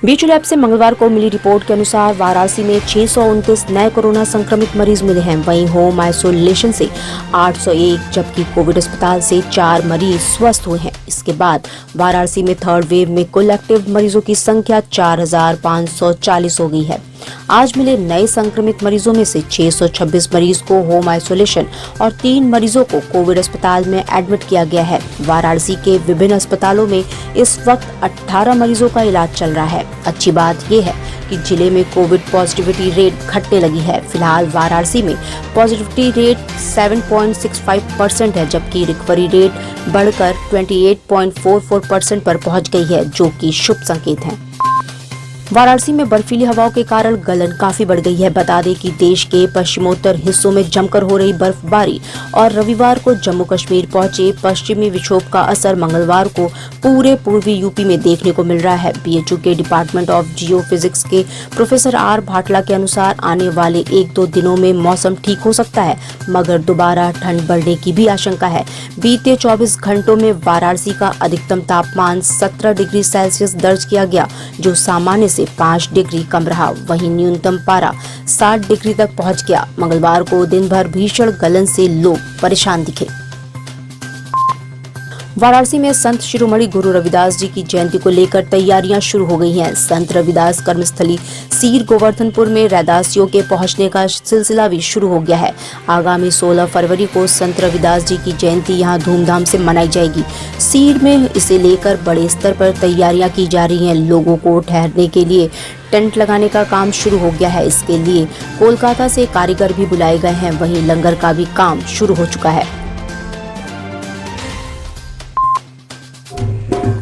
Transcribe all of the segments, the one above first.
बीचू lab से मंगलवार को मिली रिपोर्ट के अनुसार वाराणसी में 629 नए कोरोना संक्रमित मरीज मिले हैं। वहीं होम आइसोलेशन से 801 जबकि कोविड अस्पताल से 4 मरीज स्वस्थ हुए हैं। इसके बाद वाराणसी में थर्ड वेव में कुल एक्टिव मरीजों की संख्या 4540 हो गई है। आज मिले नए संक्रमित मरीजों में से 626 मरीज को होम आइसोलेशन और 3 मरीजों को कोविड अस्पताल में एडमिट किया गया है। वाराणसी के विभिन्न अस्पतालों में इस वक्त 18 मरीजों का इलाज चल रहा है। अच्छी बात यह है कि जिले में कोविड पॉजिटिविटी रेट घटने लगी है। फिलहाल वाराणसी में पॉजिटिविटी रेट 7.65% है, जबकि रिकवरी रेट बढ़कर 28.44% पर पहुंच गई है, जो कि शुभ संकेत है। वाराणसी में बर्फीली हवाओं के कारण गलन काफी बढ़ गई है। बता दें कि देश के पश्चिमोत्तर हिस्सों में जमकर हो रही बर्फबारी और रविवार को जम्मू कश्मीर पहुंचे पश्चिमी विक्षोभ का असर मंगलवार को पूरे पूर्वी यूपी में देखने को मिल रहा है। बीएचयू के डिपार्टमेंट ऑफ जियो फिजिक्स के प्रोफेसर आर भाटला के अनुसार आने वाले 1-2 दिनों में मौसम ठीक हो सकता है, मगर दोबारा ठंड बढ़ने की भी आशंका है। बीते 24 घंटों में वाराणसी का अधिकतम तापमान 17 डिग्री सेल्सियस दर्ज किया गया, जो सामान्य से 5 डिग्री कम रहा। वहीं न्यूनतम पारा 60 डिग्री तक पहुंच गया। मंगलवार को दिन भर भीषण गलन से लोग परेशान दिखे। वाराणसी में संत शिरोमणि गुरु रविदास जी की जयंती को लेकर तैयारियां शुरू हो गई हैं। संत रविदास कर्मस्थली सीर गोवर्धनपुर में रैदासियों के पहुंचने का सिलसिला भी शुरू हो गया है। आगामी 16 फरवरी को संत रविदास जी की जयंती यहां धूमधाम से मनाई जाएगी। सीर में इसे लेकर बड़े स्तर पर तैयारियां की जा रही हैं। लोगों को ठहरने के लिए टेंट लगाने का काम शुरू हो गया है। इसके लिए कोलकाता से कारीगर भी बुलाए गए हैं। वहीं लंगर का भी काम शुरू हो चुका है।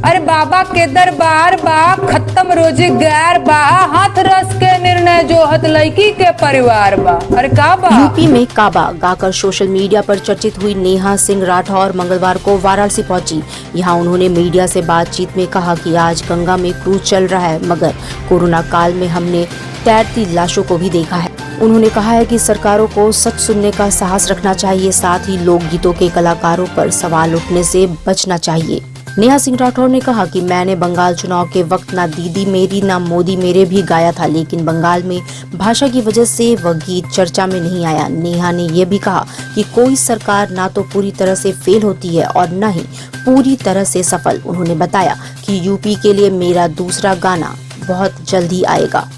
अरे बाबा के दरबार बा, खत्म रोजगार बा, हाथ रस के निर्णय जो हत लड़की के परिवार बा। अरे का बा? यूपी में काबा गाकर सोशल मीडिया पर चर्चित हुई नेहा सिंह राठौर मंगलवार को वाराणसी पहुंची। यहां उन्होंने मीडिया से बातचीत में कहा कि आज गंगा में क्रूज चल रहा है, मगर कोरोना काल में हमने तैरती लाशों को भी देखा है। उन्होंने कहा है कि सरकारों को सच सुनने का साहस रखना चाहिए, साथ ही लोकगीतों के कलाकारों पर सवाल उठने से बचना चाहिए। नेहा सिंह राठौर ने कहा कि मैंने बंगाल चुनाव के वक्त ना दीदी मेरी ना मोदी मेरे भी गाया था, लेकिन बंगाल में भाषा की वजह से वह गीत चर्चा में नहीं आया। नेहा ने यह भी कहा कि कोई सरकार ना तो पूरी तरह से फेल होती है और न ही पूरी तरह से सफल। उन्होंने बताया कि यूपी के लिए मेरा दूसरा गाना बहुत जल्द ही आएगा।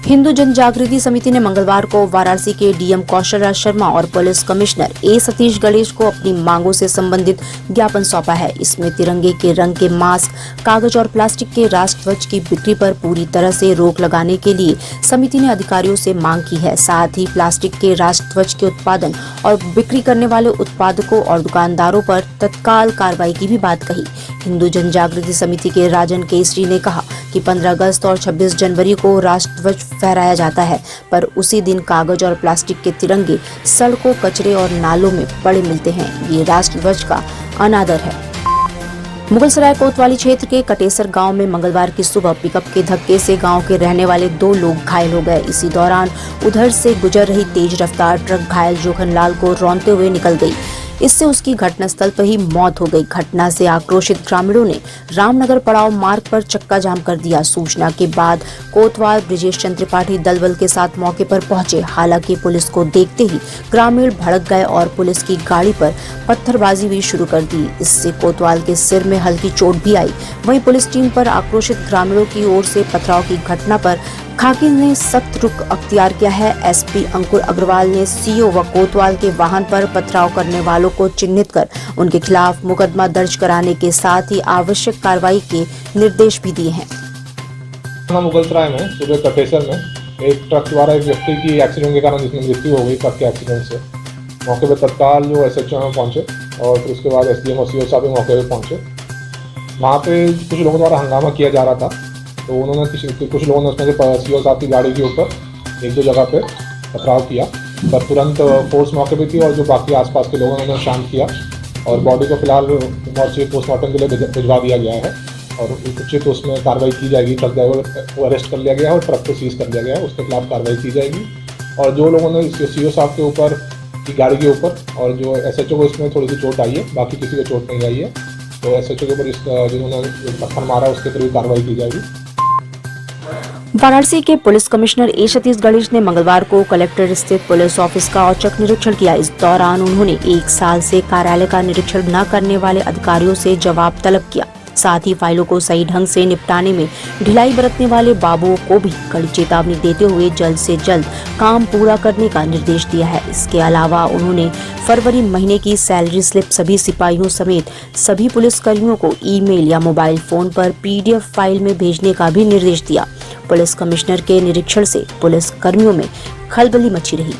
हिंदू जन जागृति समिति ने मंगलवार को वाराणसी के डीएम कौशल राज शर्मा और पुलिस कमिश्नर ए सतीश गणेश को अपनी मांगों से संबंधित ज्ञापन सौंपा है। इसमें तिरंगे के रंग के मास्क, कागज और प्लास्टिक के राष्ट्रध्वज की बिक्री पर पूरी तरह से रोक लगाने के लिए समिति ने अधिकारियों से मांग की है। साथ ही प्लास्टिक के राष्ट्रध्वज के उत्पादन और बिक्री करने वाले उत्पादकों और दुकानदारों पर तत्काल कार्रवाई की भी बात कही। हिंदू जन जागृति समिति के राजन केसरी ने कहा कि 15 अगस्त और 26 जनवरी को राष्ट्रध्वज फहराया जाता है, पर उसी दिन कागज और प्लास्टिक के तिरंगे सड़कों, कचरे और नालों में पड़े मिलते हैं। ये राष्ट्रध्वज का अनादर है। मुगलसराय कोतवाली क्षेत्र के कटेसर गांव में मंगलवार की सुबह पिकअप के धक्के से गांव के रहने वाले 2 लोग घायल हो गए। इसी दौरान उधर से गुजर रही तेज रफ्तार ट्रक घायल जोखनलाल को रौंदते हुए निकल गई। इससे उसकी घटनास्थल पर ही मौत हो गई। घटना से आक्रोशित ग्रामीणों ने रामनगर पड़ाव मार्ग पर चक्का जाम कर दिया। सूचना के बाद कोतवाल ब्रिजेश चंद्र त्रिपाठी दलबल के साथ मौके पर पहुंचे। हालांकि पुलिस को देखते ही ग्रामीण भड़क गए और पुलिस की गाड़ी पर पत्थरबाजी भी शुरू कर दी। इससे कोतवाल के सिर में हल्की चोट भी आई। वहीं पुलिस टीम पर आक्रोशित ग्रामीणों की ओर से पथराव की घटना पर खाकी ने सख्त रुख अख्तियार किया है। एसपी अंकुर अग्रवाल ने सीओ व कोतवाल के वाहन पर पथराव करने वालों को चिन्हित कर उनके खिलाफ मुकदमा दर्ज कराने के साथ ही आवश्यक कार्रवाई के निर्देश भी दिए हैं। मुगलसराय में सुबह कटेसर में एक ट्रक द्वारा एक व्यक्ति की एक्सीडेंट के कारण जिसमें मृत्यु हो गई। ट्रक के एक्सीडेंट से मौके पर तत्काल जो एसएचओ में पहुंचे और फिर उसके बाद एसडीएम और सीओ साहब भी मौके पर पहुंचे। वहाँ पे कुछ लोगों द्वारा हंगामा किया जा रहा था, तो उन्होंने कुछ लोगों ने उसमें से सीओ साहब की गाड़ी के ऊपर 1-2 जगह पे पथराव किया, पर तुरंत फोर्स मौके पे थी और जो बाकी आसपास के लोगों ने उन्हें शांत किया और बॉडी को फिलहाल मॉर्चरी पोस्टमार्टम के लिए भिजवा दिया गया है और उचित उसमें कार्रवाई की जाएगी। ट्रक ड्राइवर को अरेस्ट कर लिया गया है और ट्रक को सीज कर दिया गया है, उसके खिलाफ कार्रवाई की जाएगी। और जो लोगों ने सीओ साहब के ऊपर की गाड़ी के ऊपर और जो एसएचओ को इसमें थोड़ी सी चोट आई है, बाकी किसी को चोट नहीं आई है, तो एसएचओ के ऊपर जिन्होंने पत्थर मारा उसके ऊपर भी कार्रवाई की जाएगी। वाराणसी के पुलिस कमिश्नर ए सतीश गणेश ने मंगलवार को कलेक्टर स्थित पुलिस ऑफिस का औचक निरीक्षण किया। इस दौरान उन्होंने 1 साल से कार्यालय का निरीक्षण न करने वाले अधिकारियों से जवाब तलब किया। साथ ही फाइलों को सही ढंग से निपटाने में ढिलाई बरतने वाले बाबुओं को भी कड़ी चेतावनी देते हुए जल्द से जल्द काम पूरा करने का निर्देश दिया है। इसके अलावा उन्होंने फरवरी महीने की सैलरी स्लिप सभी सिपाहियों समेत सभी पुलिसकर्मियों को ईमेल या मोबाइल फोन पर PDF फाइल में भेजने का भी निर्देश दिया। पुलिस कमिश्नर के निरीक्षण से पुलिस कर्मियों में खलबली मची रही।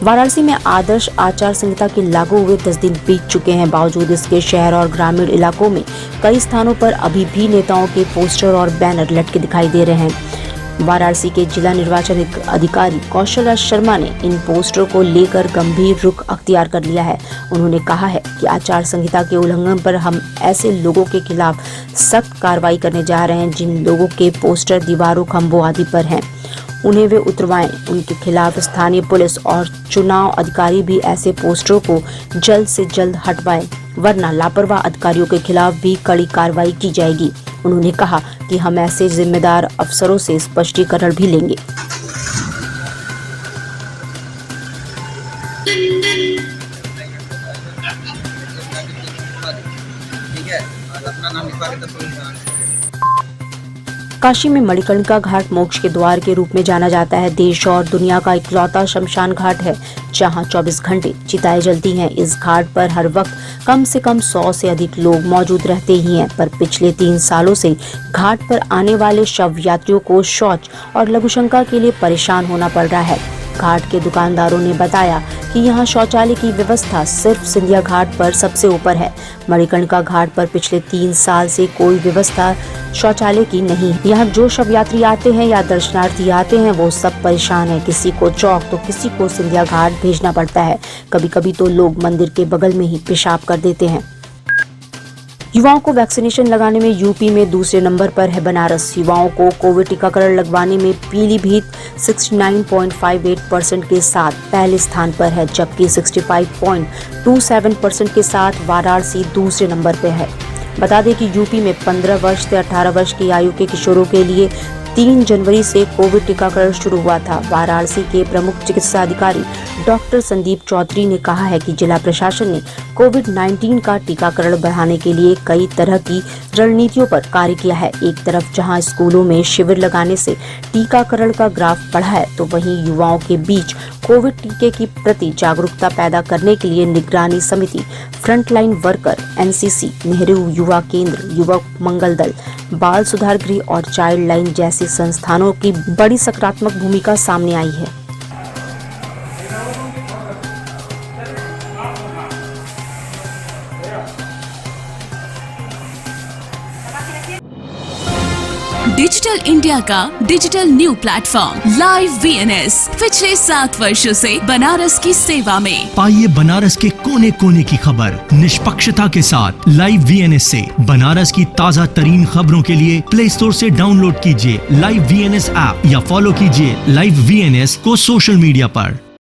वाराणसी में आदर्श आचार संहिता के लागू हुए 10 दिन बीत चुके हैं। बावजूद इसके शहर और ग्रामीण इलाकों में कई स्थानों पर अभी भी नेताओं के पोस्टर और बैनर लटके दिखाई दे रहे हैं। वाराणसी के जिला निर्वाचन अधिकारी कौशल राज शर्मा ने इन पोस्टरों को लेकर गंभीर रुख अख्तियार कर लिया है। उन्होंने कहा है कि आचार संहिता के उल्लंघन पर हम ऐसे लोगों के खिलाफ सख्त कार्रवाई करने जा रहे हैं जिन लोगों के पोस्टर दीवारों, खंभों आदि पर हैं। उन्हें वे उतरवाएं। उनके खिलाफ स्थानीय पुलिस और चुनाव अधिकारी भी ऐसे पोस्टरों को जल्द से जल्द हटवाएं, वरना लापरवाह अधिकारियों के खिलाफ भी कड़ी कार्रवाई की जाएगी। उन्होंने कहा कि हम ऐसे जिम्मेदार अफसरों से स्पष्टीकरण भी लेंगे। काशी में मणिकर्णिका घाट मोक्ष के द्वार के रूप में जाना जाता है। देश और दुनिया का इकलौता शमशान घाट है जहां 24 घंटे चिताएं जलती हैं। इस घाट पर हर वक्त कम से कम 100 से अधिक लोग मौजूद रहते ही हैं, पर पिछले 3 सालों से घाट पर आने वाले शव यात्रियों को शौच और लघुशंका के लिए परेशान होना पड़ रहा है। घाट के दुकानदारों ने बताया कि यहाँ शौचालय की व्यवस्था सिर्फ सिंधिया घाट पर सबसे ऊपर है। मणिकर्णिका घाट पर पिछले 3 साल से कोई व्यवस्था शौचालय की नहीं। यहाँ जो शव यात्री आते हैं या दर्शनार्थी आते हैं वो सब परेशान है। किसी को चौक तो किसी को सिंधिया घाट भेजना पड़ता है। कभी कभी तो लोग मंदिर के बगल में ही पेशाब कर देते हैं। युवाओं को वैक्सीनेशन लगाने में यूपी में दूसरे नंबर पर है बनारस। युवाओं को कोविड टीकाकरण लगवाने में पीलीभीत 69.58% के साथ पहले स्थान पर है, जबकि 65.27% के साथ वाराणसी दूसरे नंबर पर है। बता दें कि यूपी में 15 वर्ष से 18 वर्ष की आयु के किशोरों के लिए 3 जनवरी से कोविड टीकाकरण शुरू हुआ था। वाराणसी के प्रमुख चिकित्सा अधिकारी डॉक्टर संदीप चौधरी ने कहा है कि जिला प्रशासन ने कोविड-19 का टीकाकरण बढ़ाने के लिए कई तरह की रणनीतियों पर कार्य किया है। एक तरफ जहां स्कूलों में शिविर लगाने से टीकाकरण का ग्राफ बढ़ा है, तो वहीं युवाओं के बीच कोविड टीके की प्रति जागरूकता पैदा करने के लिए निगरानी समिति, फ्रंटलाइन वर्कर, NCC, नेहरू युवा केंद्र, युवक मंगल दल, बाल सुधार गृह और चाइल्ड लाइन जैसी संस्थानों की बड़ी सकारात्मक भूमिका सामने आई है। डिजिटल इंडिया का digital new platform live VNS पिछले 7 वर्षों से बनारस की सेवा में। पाइए बनारस के कोने कोने की खबर निष्पक्षता के साथ। लाइव VNS से बनारस की ताज़ा तरीन खबरों के लिए प्ले स्टोर से डाउनलोड कीजिए लाइव VNS ऐप या फॉलो कीजिए लाइव VNS को सोशल मीडिया पर।